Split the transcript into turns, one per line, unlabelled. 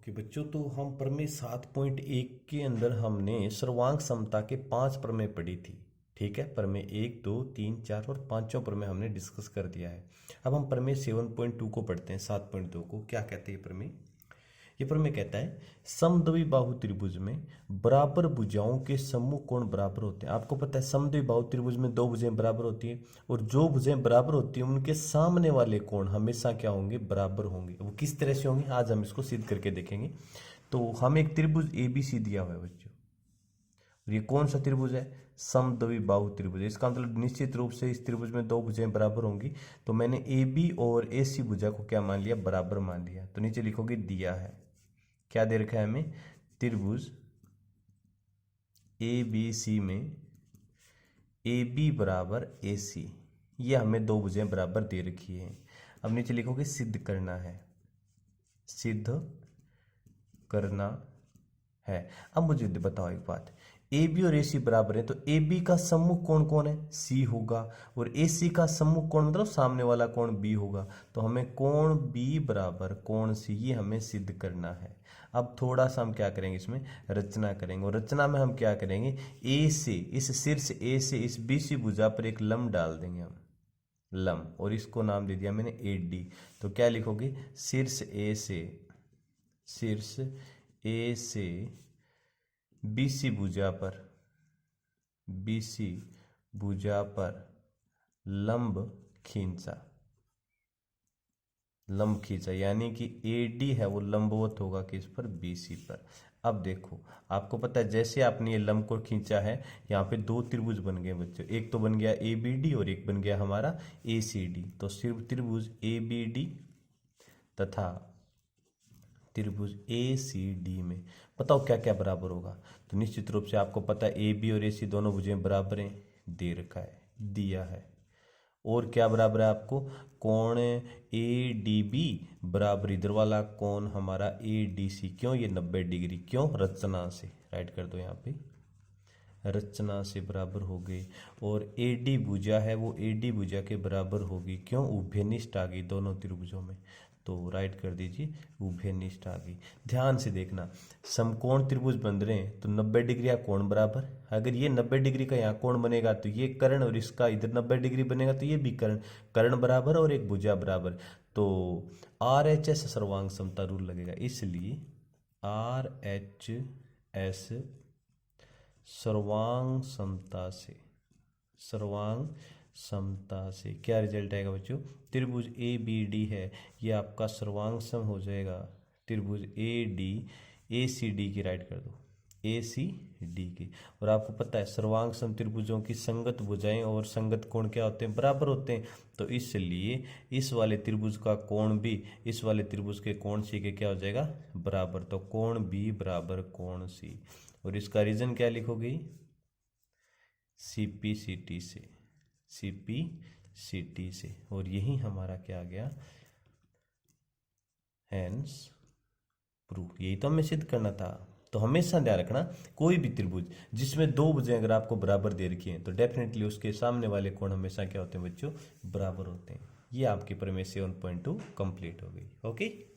Okay बच्चों, तो हम प्रमेय 7.1 के अंदर हमने सर्वांग समता के 5 प्रमेय पढ़ी थी। ठीक है, प्रमेय 1, 2, 3, 4 और 5वां प्रमेय हमने डिस्कस कर दिया है। अब हम प्रमेय 7.2 को पढ़ते हैं। 7.2 को क्या कहते हैं प्रमेय? ये प्रमेय कहता है समद्वि बाहु त्रिभुज में बराबर भुजाओं के समूह कोण बराबर होते हैं। आपको पता है समद्वि बाहु त्रिभुज में दो भुजाएं बराबर होती हैं और जो भुजाएं बराबर होती हैं उनके सामने वाले कोण हमेशा क्या होंगे? बराबर होंगे। वो किस तरह से होंगे आज हम इसको सिद्ध करके देखेंगे। तो हम एक त्रिभुज ABC दिया हुआ है बच्चों, और ये कौन सा त्रिभुज है? समद्वि बाहु त्रिभुज। इसका मतलब निश्चित रूप से इस त्रिभुज में दो भुजाएं बराबर होंगी। तो मैंने AB और AC भुजा को क्या मान लिया? बराबर मान लिया। तो नीचे लिखोगे दिया है, क्या दे रखा है हमें? त्रिभुज ABC में AB बराबर AC, ये हमें दो भुजाएं बराबर दे रखी है। अब नीचे लिखोगे सिद्ध करना है, सिद्ध करना है। अब मुझे बताओ एक बात, AB और AC बराबर है तो AB का सम्मुख कोण कौन है? C होगा, और AC का सम्मुख कोण मतलब सामने वाला कोण B होगा। तो हमें कोण B बराबर कोण C, ये हमें सिद्ध करना है। अब थोड़ा सा हम क्या करेंगे, इसमें रचना करेंगे, और रचना में हम क्या करेंगे? A से, इस शीर्ष A से इस BC भुजा पर एक लंब डाल देंगे हम, लंब, और इसको नाम दे दिया मैंने AD। तो क्या लिखोगे? शीर्ष A से, शीर्ष A से BC भुजा पर, BC भुजा पर लंब खींचा, लंब खींचा, यानी कि AD है वो लंबवत होगा किस पर? BC पर। अब देखो, आपको पता है जैसे आपने ये लंब को खींचा है, यहाँ पे दो त्रिभुज बन गए बच्चों। एक तो बन गया ABD और एक बन गया हमारा ACD। तो सिर्फ त्रिभुज ABD तथा त्रिभुज ACD में बताओ क्या क्या बराबर होगा? तो निश्चित रूप से आपको पता है AB और AC दोनों भुजाएं बराबर हैं, दे रखा है, दिया है। और क्या बराबर है आपको? कोण ADB बराबर इधर वाला कोण हमारा ADC। क्यों? ये 90 डिग्री। क्यों? रचना से, राइट कर दो यहाँ पे, रचना से बराबर हो गई। और AD भुजा है वो AD भुजा के बराबर होगी। क्यों? उभयनिष्ठ आ गई दोनों त्रिभुजों में। तो राइट कर दीजिए, उभयनिष्ठ आ गई। ध्यान से देखना, समकोण त्रिभुज बन रहे हैं तो 90 डिग्री या कोण बराबर। अगर ये 90 डिग्री का यहाँ कोण बनेगा तो ये कर्ण, और इसका इधर 90 डिग्री बनेगा तो ये भी कर्ण, कर्ण बराबर और एक भुजा बराबर। तो RHS सर्वांग समता रूल लगेगा, इसलिए RHS सर्वांग समता से, सर्वांग समता से क्या रिजल्ट आएगा बच्चों? त्रिभुज ABD है, ये आपका सर्वांग सम हो जाएगा त्रिभुज AD ACD की, राइट कर दो ACD की। और आपको पता है सर्वांग सम त्रिभुजों की संगत भुजाएं और संगत कोण क्या होते हैं? बराबर होते हैं। तो इसलिए इस वाले त्रिभुज का कोण भी इस वाले त्रिभुज के कोण C के क्या हो जाएगा? बराबर। तो कोण B बराबर कोण C, और इसका रीजन क्या लिखोगे? CPCT से, CPCT से। और यही हमारा क्या आ गया? Hence proof. यही तो हमें सिद्ध करना था। तो हमेशा ध्यान रखना, कोई भी त्रिभुज जिसमें दो भुजाएं अगर आपको बराबर दे रखी हैं तो डेफिनेटली उसके सामने वाले कोण हमेशा क्या होते हैं बच्चों? बराबर होते हैं। ये आपकी प्रमेय 7.2 कंप्लीट हो गई। ओके।